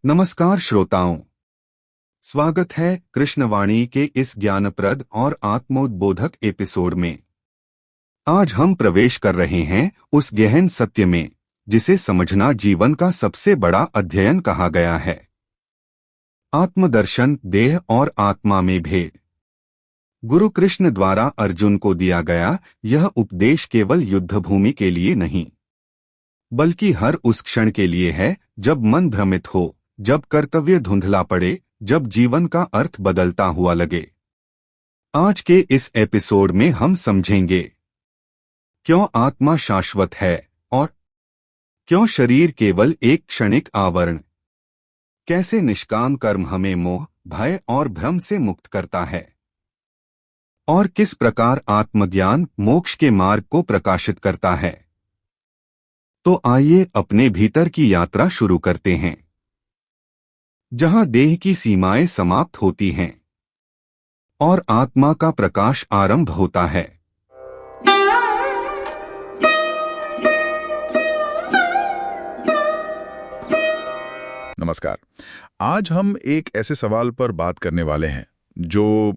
नमस्कार श्रोताओं, स्वागत है कृष्णवाणी के इस ज्ञानप्रद और आत्मोद्बोधक एपिसोड में। आज हम प्रवेश कर रहे हैं उस गहन सत्य में जिसे समझना जीवन का सबसे बड़ा अध्ययन कहा गया है। आत्मदर्शन, देह और आत्मा में भेद। गुरु कृष्ण द्वारा अर्जुन को दिया गया यह उपदेश केवल युद्धभूमि के लिए नहीं, बल्कि हर उस क्षण के लिए है जब मन भ्रमित हो, जब कर्तव्य धुंधला पड़े, जब जीवन का अर्थ बदलता हुआ लगे। आज के इस एपिसोड में हम समझेंगे क्यों आत्मा शाश्वत है और क्यों शरीर केवल एक क्षणिक आवरण, कैसे निष्काम कर्म हमें मोह, भय और भ्रम से मुक्त करता है, और किस प्रकार आत्मज्ञान मोक्ष के मार्ग को प्रकाशित करता है। तो आइए अपने भीतर की यात्रा शुरू करते हैं, जहां देह की सीमाएं समाप्त होती हैं और आत्मा का प्रकाश आरंभ होता है। नमस्कार। आज हम एक ऐसे सवाल पर बात करने वाले हैं जो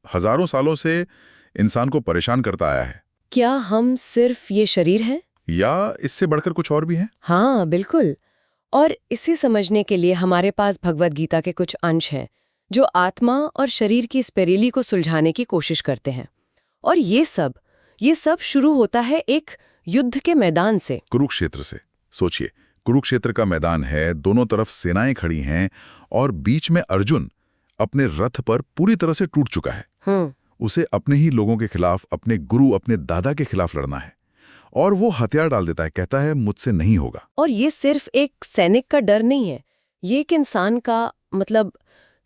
हजारों सालों से इंसान को परेशान करता आया है। क्या हम सिर्फ ये शरीर हैं? या इससे बढ़कर कुछ और भी है? हाँ, बिल्कुल। और इसे समझने के लिए हमारे पास भगवद गीता के कुछ अंश हैं जो आत्मा और शरीर की इस पहेली को सुलझाने की कोशिश करते हैं। और ये सब शुरू होता है एक युद्ध के मैदान से, कुरुक्षेत्र से। सोचिए, कुरुक्षेत्र का मैदान है, दोनों तरफ सेनाएं खड़ी हैं और बीच में अर्जुन अपने रथ पर पूरी तरह से टूट चुका है। उसे अपने ही लोगों के खिलाफ, अपने गुरु, अपने दादा के खिलाफ लड़ना है, और वो हथियार डाल देता है, कहता है मुझसे नहीं होगा। और ये सिर्फ एक सैनिक का डर नहीं है, ये एक इंसान का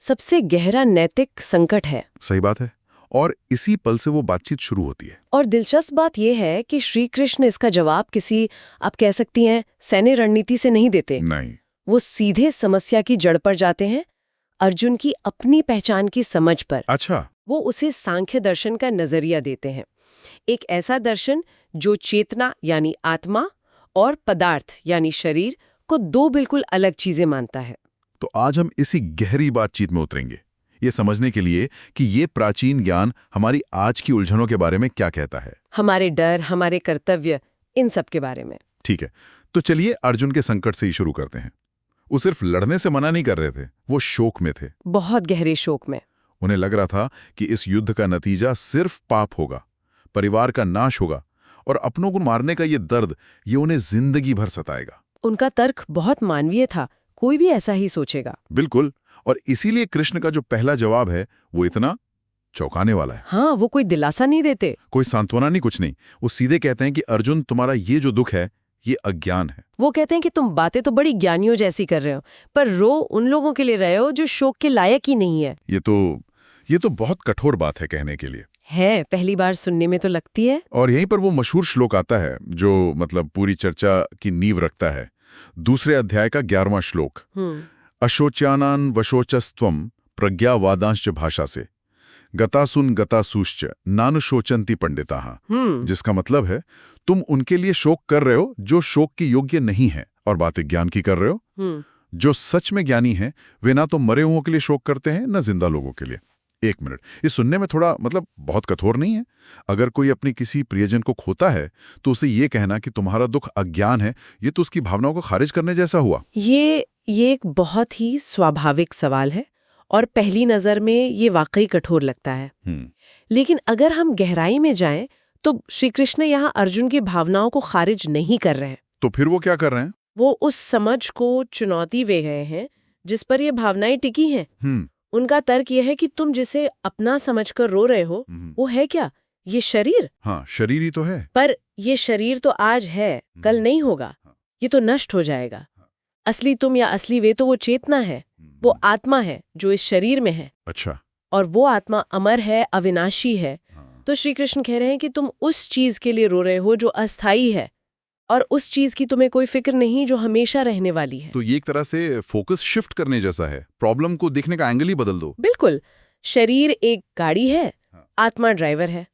सबसे गहरा नैतिक संकट है। सही बात है। और इसी पल से वो बातचीत शुरू होती है। और दिलचस्प बात यह है कि श्री कृष्ण इसका जवाब किसी, आप कह सकती हैं, सैन्य रणनीति से नहीं देते। नहीं, वो सीधे समस्या की जड़ पर जाते हैं, अर्जुन की अपनी पहचान की समझ पर। अच्छा। वो उसे सांख्य दर्शन का नजरिया देते हैं, एक ऐसा दर्शन जो चेतना यानी आत्मा और पदार्थ यानी शरीर को दो बिल्कुल अलग चीजें मानता है। तो आज हम इसी गहरी बातचीत में उतरेंगे, ये समझने के लिए कि ये प्राचीन ज्ञान हमारी आज की उलझनों के बारे में क्या कहता है, हमारे डर, हमारे कर्तव्य, इन सब के बारे में। ठीक है, तो चलिए अर्जुन के संकट से ही शुरू करते हैं। वो सिर्फ लड़ने से मना नहीं कर रहे थे, वो शोक में थे, बहुत गहरे शोक में। उन्हें लग रहा था कि इस युद्ध का नतीजा सिर्फ पाप होगा, परिवार का नाश होगा, और अपनों को मारने का ये दर्द, ये उन्हें जिंदगी भर सताएगा। उनका तर्क बहुत मानवीय था, कोई भी ऐसा ही सोचेगा। बिल्कुल। और इसीलिए कृष्ण का जो पहला जवाब है वो इतना चौंकाने वाला है। हाँ, वो कोई दिलासा नहीं देते, कोई सांत्वना नहीं, कुछ नहीं। वो सीधे कहते हैं कि अर्जुन, तुम्हारा ये जो दुख है ये अज्ञान है। वो कहते हैं कि तुम बातें तो बड़ी ज्ञानियों जैसी कर रहे हो, पर रो उन लोगों के लिए रहे हो जो शोक के लायक ही नहीं है। ये तो बहुत कठोर बात है कहने के लिए। है, पहली बार सुनने में तो लगती है। और यहीं पर वो मशहूर श्लोक आता है जो पूरी चर्चा की नींव रखता है। दूसरे अध्याय का 11वां श्लोक, अशोच्यानान वशोचस्त्वम प्रज्ञावादांश्च भाषा से गतासुन गतासुश्च नानुशोचन्ति पंडिताः। जिसका मतलब है, तुम उनके लिए शोक कर रहे हो जो शोक की योग्य नहीं है, और बातें ज्ञान की कर रहे हो। जो सच में ज्ञानी हैं वे ना तो मरे हुओं के लिए शोक करते हैं, न जिंदा लोगों के लिए। एक मिनट, ये सुनने में थोड़ा बहुत कठोर नहीं है? अगर कोई अपनी किसी प्रियजन को खोता है तो उसे ये कहना कि तुम्हारा दुख अज्ञान है, ये तो उसकी भावनाओं को खारिज करने जैसा हुआ। ये एक बहुत ही स्वाभाविक सवाल है, और पहली नजर में ये वाकई कठोर लगता है। लेकिन अगर हम गहराई में जाएं तो श्री कृष्ण यहाँ अर्जुन की भावनाओं को खारिज नहीं कर रहे हैं। तो फिर वो क्या कर रहे हैं? वो उस समझ को चुनौती दे गए हैं जिस पर ये भावनाएं टिकी हैं। उनका तर्क यह है कि तुम जिसे अपना समझकर रो रहे हो वो है क्या? ये शरीर। हाँ, शरीर ही तो है। पर ये शरीर तो आज है, कल नहीं होगा, ये तो नष्ट हो जाएगा। असली तुम या असली वे तो वो चेतना है, वो आत्मा है जो इस शरीर में है। अच्छा। और वो आत्मा अमर है, अविनाशी है। तो श्री कृष्ण कह रहे हैं कि तुम उस चीज के लिए रो रहे हो जो अस्थाई है, और उस चीज की तुम्हें कोई फिक्र नहीं जो हमेशा रहने वाली है। तो ये एक तरह से फोकस शिफ्ट करने जैसा है, प्रॉब्लम को देखने का एंगल ही बदल दो। बिल्कुल। शरीर एक गाड़ी है, आत्मा ड्राइवर है।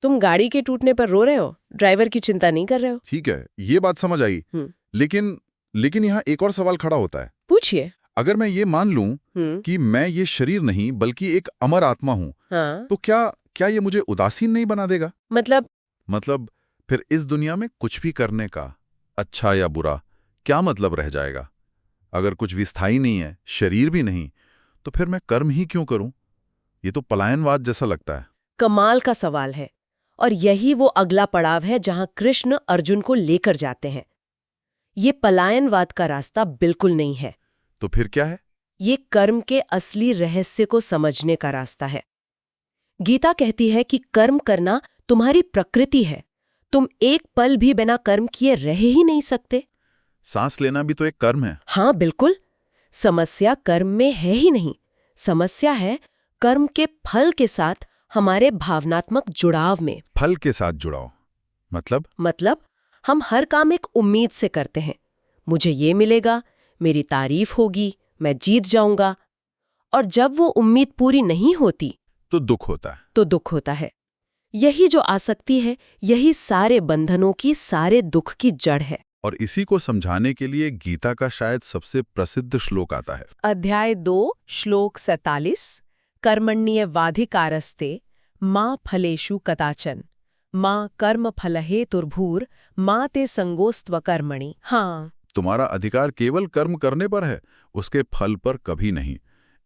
तुम गाड़ी के टूटने पर रो रहे हो, ड्राइवर की चिंता नहीं कर रहे हो। ठीक है, ये बात समझ आई। लेकिन यहाँ एक और सवाल खड़ा होता है। पूछिए। अगर मैं ये मान लूं कि मैं ये शरीर नहीं बल्कि एक अमर आत्मा हूं, हाँ। तो क्या ये मुझे उदासीन नहीं बना देगा? मतलब फिर इस दुनिया में कुछ भी करने का, अच्छा या बुरा, क्या मतलब रह जाएगा? अगर कुछ भी स्थायी नहीं है, शरीर भी नहीं, तो फिर मैं कर्म ही क्यों करूं? ये तो पलायनवाद जैसा लगता है। कमाल का सवाल है, और यही वो अगला पड़ाव है जहां कृष्ण अर्जुन को लेकर जाते हैं। ये पलायनवाद का रास्ता बिल्कुल नहीं है। तो फिर क्या है? ये कर्म के असली रहस्य को समझने का रास्ता है। गीता कहती है कि कर्म करना तुम्हारी प्रकृति है। तुम एक पल भी बिना कर्म किए रह ही नहीं सकते। सांस लेना भी तो एक कर्म है। हाँ बिल्कुल। समस्या कर्म में है ही नहीं, समस्या है कर्म के फल के साथ हमारे भावनात्मक जुड़ाव में। फल के साथ जुड़ाव मतलब हम हर काम एक उम्मीद से करते हैं। मुझे ये मिलेगा, मेरी तारीफ होगी, मैं जीत जाऊंगा। और जब वो उम्मीद पूरी नहीं होती तो दुख होता है। यही जो आसक्ति है, यही सारे बंधनों की, सारे दुख की जड़ है। और इसी को समझाने के लिए गीता का शायद सबसे प्रसिद्ध श्लोक आता है। अध्याय 2 श्लोक 47, कर्मण्येवाधिकारस्ते मां फलेषु कदाचन मां कर्म फलहेतुर्भूर मां ते संगोस्त्व कर्मणि। हाँ, तुम्हारा अधिकार केवल कर्म करने पर है, उसके फल पर कभी नहीं।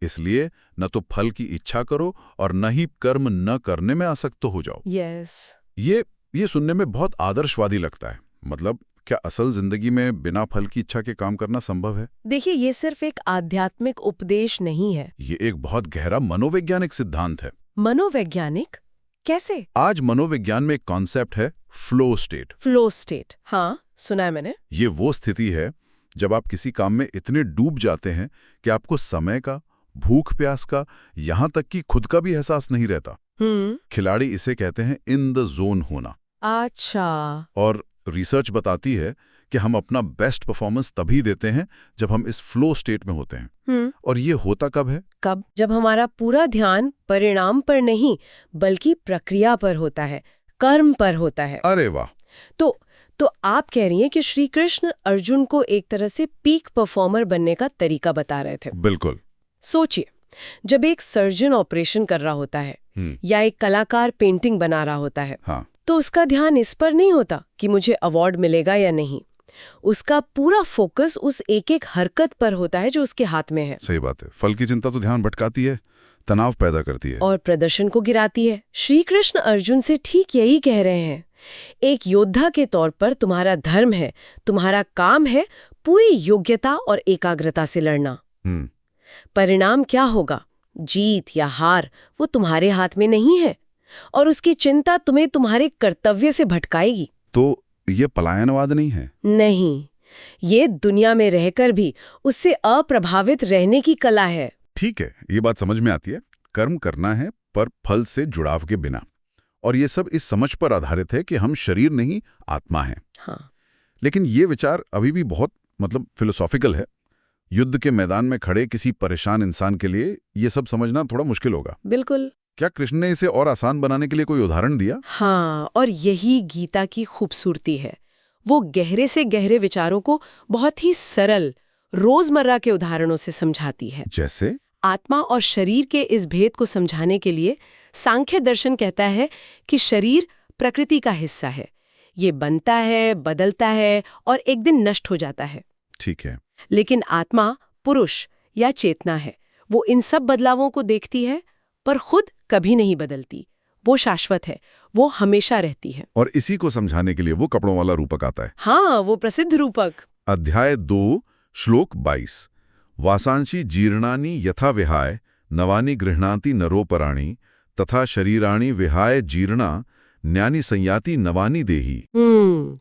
इसलिए न तो फल की इच्छा करो और न ही कर्म न करने में आसक्त हो जाओ। ये सुनने में बहुत आदर्शवादी लगता है। मतलब क्या असल जिंदगी में बिना फल की इच्छा के काम करना संभव है? देखिए, ये सिर्फ एक आध्यात्मिक उपदेश नहीं है, ये एक बहुत गहरा मनोवैज्ञानिक सिद्धांत है। मनोवैज्ञानिक? कैसे? आज मनोविज्ञान में एक कॉन्सेप्ट है फ्लो स्टेट। हाँ, सुना है मैंने। ये वो स्थिति है जब आप किसी काम में इतने डूब जाते हैं कि आपको समय का, भूख प्यास का, यहां तक कि खुद का भी एहसास नहीं रहता। खिलाड़ी इसे कहते हैं इन द जोन होना। अच्छा। और रिसर्च बताती है कि हम अपना बेस्ट परफॉर्मेंस तभी देते हैं जब हम इस फ्लो स्टेट में होते हैं। और ये होता कब है? जब हमारा पूरा ध्यान परिणाम पर नहीं बल्कि प्रक्रिया पर होता है, कर्म पर होता है। अरे वाह! तो आप कह रही हैं कि श्री कृष्ण अर्जुन को एक तरह से पीक परफॉर्मर बनने का तरीका बता रहे थे। बिल्कुल। सोचिए, जब एक सर्जन ऑपरेशन कर रहा होता है या एक कलाकार पेंटिंग बना रहा होता है, हाँ, तो उसका ध्यान इस पर नहीं होता कि मुझे अवार्ड मिलेगा या नहीं। उसका पूरा फोकस उस एक एक हरकत पर होता है जो उसके हाथ में है। सही बात है। फल की चिंता तो ध्यान भटकाती है, तनाव पैदा करती है और प्रदर्शन को गिराती है। श्री कृष्ण अर्जुन से ठीक यही कह रहे हैं। एक योद्धा के तौर पर तुम्हारा धर्म है, तुम्हारा काम है पूरी योग्यता और एकाग्रता से लड़ना। परिणाम क्या होगा, जीत या हार, वो तुम्हारे हाथ में नहीं है, और उसकी चिंता तुम्हें तुम्हारे कर्तव्य से भटकाएगी। तो ये पलायनवाद नहीं है? नहीं, ये दुनिया में रहकर भी उससे अप्रभावित रहने की कला है। ठीक है, ये बात समझ में आती है। कर्म करना है पर फल से जुड़ाव के बिना। और ये सब इस समझ पर आधारित है कि हम शरीर नहीं, आत्मा हैं। हाँ। लेकिन ये विचार अभी भी बहुत फिलोसॉफिकल है। युद्ध के मैदान में खड़े किसी परेशान इंसान के लिए ये सब समझना थोड़ा मुश्किल होगा। बिल्कुल। क्या कृष्ण ने इसे और आसान बनाने के लिए कोई उदाहरण दिया? हाँ, और यही गीता की खूबसूरती है। वो गहरे से गहरे विचारों को बहुत ही सरल, रोजमर्रा के उदाहरणों से समझाती है। जैसे? आत्मा और शरीर के इस भेद को समझाने के लिए सांख्य दर्शन कहता है कि शरीर प्रकृति का हिस्सा है। ये बनता है, बदलता है और एक दिन नष्ट हो जाता है। ठीक है। लेकिन आत्मा पुरुष या चेतना है। वो इन सब बदलावों को देखती है पर खुद कभी नहीं बदलती। वो शाश्वत है, वो हमेशा रहती है। और इसी को समझाने के लिए वो कपड़ों वाला रूपक आता है। हाँ, वो प्रसिद्ध रूपक। अध्याय 2 श्लोक 22, वासांशी जीर्णानि यथा विहाय नवानि गृह्णाति नरोपराणि तथा शरीराणि विहाय जीर्णा न्यानि संयाति नवानि देही।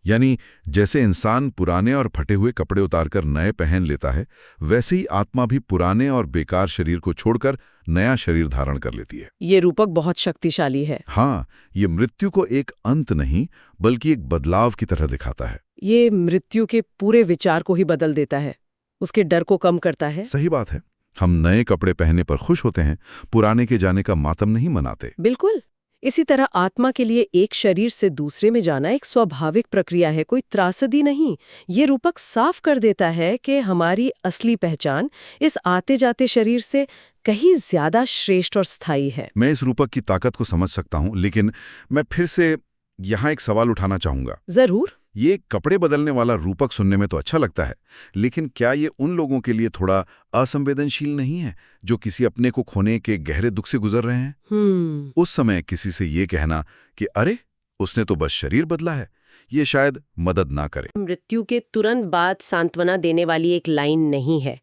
यानी जैसे इंसान पुराने और फटे हुए कपड़े उतारकर नए पहन लेता है, वैसे ही आत्मा भी पुराने और बेकार शरीर को छोड़कर नया शरीर धारण कर लेती है। ये रूपक बहुत शक्तिशाली है। हाँ, ये मृत्यु को एक अंत नहीं बल्कि एक बदलाव की तरह दिखाता है। ये मृत्यु के पूरे विचार को ही बदल देता है, उसके डर को कम करता है। सही बात है। हम नए कपड़े पहनने पर खुश होते हैं, पुराने के जाने का मातम नहीं मनाते। बिल्कुल। इसी तरह आत्मा के लिए एक शरीर से दूसरे में जाना एक स्वाभाविक प्रक्रिया है, कोई त्रासदी नहीं। ये रूपक साफ कर देता है कि हमारी असली पहचान इस आते जाते शरीर से कहीं ज्यादा श्रेष्ठ और स्थायी है। मैं इस रूपक की ताकत को समझ सकता हूं, लेकिन मैं फिर से यहाँ एक सवाल उठाना चाहूंगा। जरूर। ये कपड़े बदलने वाला रूपक सुनने में तो अच्छा लगता है, लेकिन क्या ये उन लोगों के लिए थोड़ा असंवेदनशील नहीं है जो किसी अपने को खोने के गहरे दुख से गुजर रहे हैं? उस समय किसी से ये कहना कि अरे उसने तो बस शरीर बदला है, ये शायद मदद ना करे। मृत्यु के तुरंत बाद सांत्वना देने वाली एक लाइन नहीं है।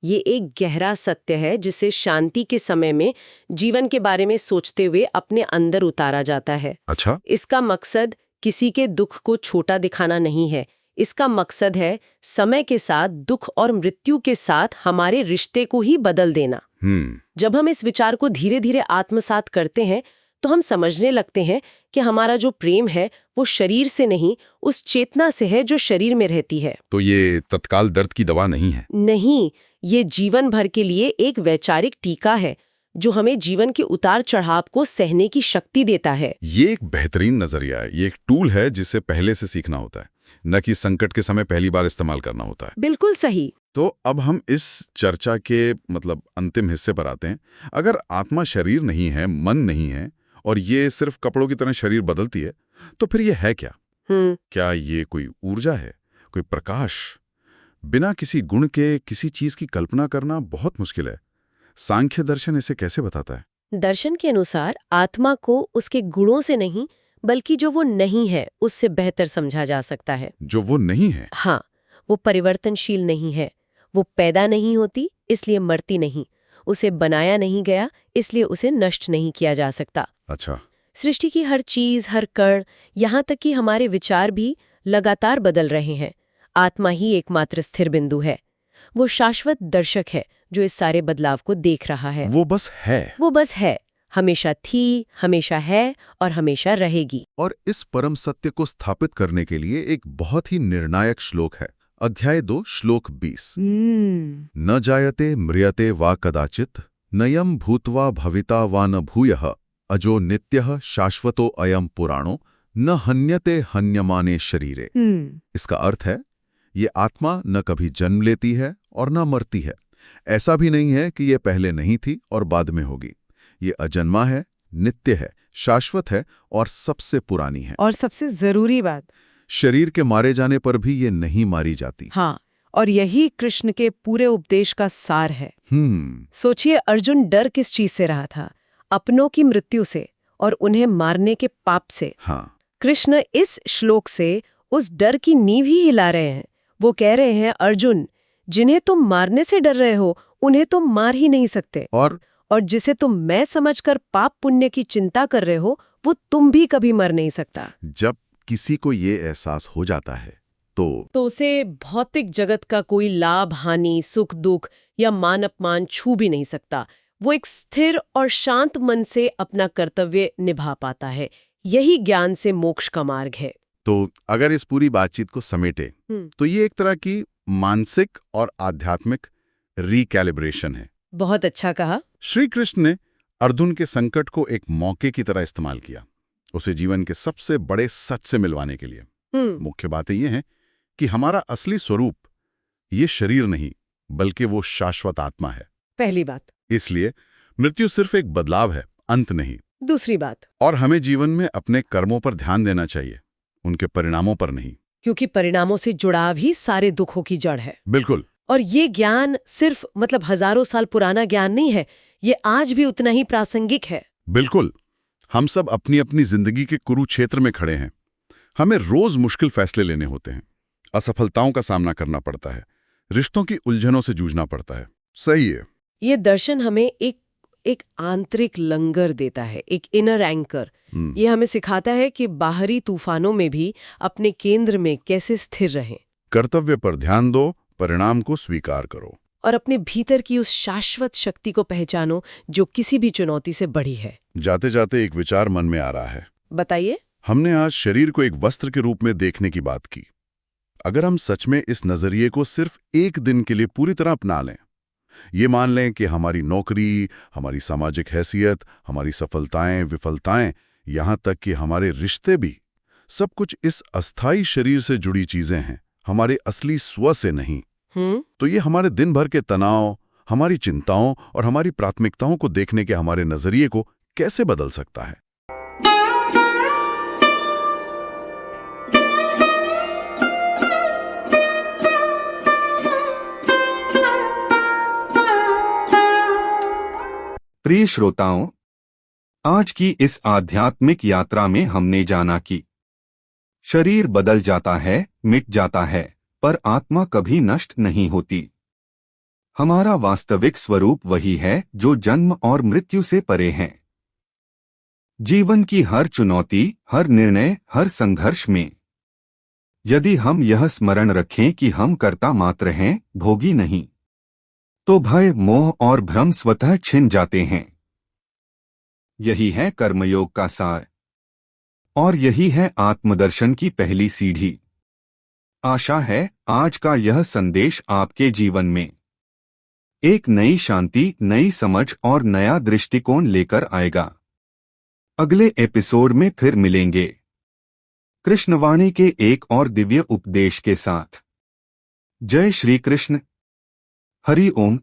ये एक गहरा सत्य है जिसे शांति के समय में जीवन के बारे में सोचते हुए अपने अंदर उतारा जाता है। अच्छा। इसका मकसद किसी के दुख को छोटा दिखाना नहीं है। इसका मकसद है समय के साथ दुख और मृत्यु के साथ हमारे रिश्ते को ही बदल देना। जब हम इस विचार को धीरे धीरे आत्मसात करते हैं तो हम समझने लगते हैं कि हमारा जो प्रेम है वो शरीर से नहीं, उस चेतना से है जो शरीर में रहती है। तो ये तत्काल दर्द की दवा नहीं है? नहीं, ये जीवन भर के लिए एक वैचारिक टीका है जो हमें जीवन के उतार चढ़ाव को सहने की शक्ति देता है। ये एक बेहतरीन नजरिया है। ये एक टूल है जिसे पहले से सीखना होता है, न कि संकट के समय पहली बार इस्तेमाल करना होता है। बिल्कुल सही। तो अब हम इस चर्चा के अंतिम हिस्से पर आते हैं। अगर आत्मा शरीर नहीं है, मन नहीं है, और ये सिर्फ कपड़ों की तरह शरीर बदलती है, तो फिर ये है क्या? क्या ये कोई ऊर्जा है, कोई प्रकाश? बिना किसी गुण के किसी चीज की कल्पना करना बहुत मुश्किल है। सांख्य दर्शन इसे कैसे बताता है? दर्शन के अनुसार आत्मा को उसके गुणों से नहीं, बल्कि जो वो नहीं है उससे बेहतर समझा जा सकता है। जो वो नहीं है? हाँ, वो परिवर्तनशील नहीं है। वो पैदा नहीं होती इसलिए मरती नहीं, उसे बनाया नहीं गया इसलिए उसे नष्ट नहीं किया जा सकता। अच्छा। सृष्टि की हर चीज, हर कण, यहाँ तक कि हमारे विचार भी लगातार बदल रहे हैं। आत्मा ही एकमात्र स्थिर बिंदु है। वो शाश्वत दर्शक है जो इस सारे बदलाव को देख रहा है। वो बस है। वो बस है, हमेशा थी, हमेशा है और हमेशा रहेगी। और इस परम सत्य को स्थापित करने के लिए एक बहुत ही निर्णायक श्लोक है। अध्याय 2 श्लोक 20। न जायते म्रियते वा कदाचित नयम भूत्वा भविता वा न भूयः अजो नित्यः शाश्वतो अयम पुराणो न हन्यते हन्यमाने शरीरे। इसका अर्थ है, ये आत्मा न कभी जन्म लेती है और न मरती है। ऐसा भी नहीं है कि ये पहले नहीं थी और बाद में होगी। ये अजन्मा है, नित्य है, शाश्वत है और सबसे पुरानी है। और सबसे जरूरी बात, शरीर के मारे जाने पर भी ये नहीं मारी जाती। हाँ, और यही कृष्ण के पूरे उपदेश का सार है। सोचिए, अर्जुन डर किस चीज से रहा था? अपनों की मृत्यु से और उन्हें मारने के पाप से। हाँ। कृष्ण इस श्लोक से उस डर की नींव ही हिला रहे हैं। वो कह रहे हैं, अर्जुन, जिन्हें तुम मारने से डर रहे हो उन्हें तुम मार ही नहीं सकते, और जिसे तुम मैं समझकर पाप पुण्य की चिंता कर रहे हो वो तुम भी कभी मर नहीं सकता। जब किसी को ये एहसास हो जाता है तो उसे भौतिक जगत का कोई लाभ, हानि, सुख, दुख या मान अपमान छू भी नहीं सकता। वो एक स्थिर और शांत मन से अपना कर्तव्य निभा पाता है। यही ज्ञान से मोक्ष का मार्ग है। तो अगर इस पूरी बातचीत को समेटे तो ये एक तरह की मानसिक और आध्यात्मिक रिकैलिब्रेशन है। बहुत अच्छा कहा। श्री कृष्ण ने अर्जुन के संकट को एक मौके की तरह इस्तेमाल किया, उसे जीवन के सबसे बड़े सच से मिलवाने के लिए। मुख्य बातें ये हैं कि हमारा असली स्वरूप ये शरीर नहीं बल्कि वो शाश्वत आत्मा है। पहली बात। इसलिए मृत्यु सिर्फ एक बदलाव है, अंत नहीं। दूसरी बात, और हमें जीवन में अपने कर्मों पर ध्यान देना चाहिए, उनके परिणामों पर नहीं, क्योंकि परिणामों से जुड़ाव ही सारे दुखों की जड़ है। बिल्कुल। और ये ज्ञान सिर्फ हजारों साल पुराना ज्ञान नहीं है, ये आज भी उतना ही प्रासंगिक है। बिल्कुल। हम सब अपनी अपनी जिंदगी के कुरुक्षेत्र में खड़े हैं। हमें रोज मुश्किल फैसले लेने होते हैं, असफलताओं का सामना करना पड़ता है, रिश्तों की उलझनों से जूझना पड़ता है। सही है। ये दर्शन हमें एक आंतरिक लंगर देता है, एक इनर एंकर। ये हमें सिखाता है कि बाहरी तूफानों में भी अपने केंद्र में कैसे स्थिर रहें। कर्तव्य पर ध्यान दो, परिणाम को स्वीकार करो, और अपने भीतर की उस शाश्वत शक्ति को पहचानो जो किसी भी चुनौती से बड़ी है। जाते जाते एक विचार मन में आ रहा है। बताइए। हमने आज शरीर को एक वस्त्र के रूप में देखने की बात की। अगर हम सच में इस नजरिए को सिर्फ एक दिन के लिए पूरी तरह अपना लें, ये मान लें कि हमारी नौकरी, हमारी सामाजिक हैसियत, हमारी सफलताएं, विफलताएं, यहाँ तक कि हमारे रिश्ते भी, सब कुछ इस अस्थाई शरीर से जुड़ी चीजें हैं, हमारे असली स्व से नहीं। तो ये हमारे दिन भर के तनाव, हमारी चिंताओं और हमारी प्राथमिकताओं को देखने के हमारे नजरिए को कैसे बदल सकता है? प्रिय श्रोताओं, आज की इस आध्यात्मिक यात्रा में हमने जाना कि शरीर बदल जाता है, मिट जाता है, पर आत्मा कभी नष्ट नहीं होती। हमारा वास्तविक स्वरूप वही है जो जन्म और मृत्यु से परे है। जीवन की हर चुनौती, हर निर्णय, हर संघर्ष में यदि हम यह स्मरण रखें कि हम कर्ता मात्र हैं, भोगी नहीं, तो भय, मोह और भ्रम स्वतः छिन जाते हैं। यही है कर्मयोग का सार और यही है आत्मदर्शन की पहली सीढ़ी। आशा है आज का यह संदेश आपके जीवन में एक नई शांति, नई समझ और नया दृष्टिकोण लेकर आएगा। अगले एपिसोड में फिर मिलेंगे कृष्णवाणी के एक और दिव्य उपदेश के साथ। जय श्री कृष्ण। हरि ओम।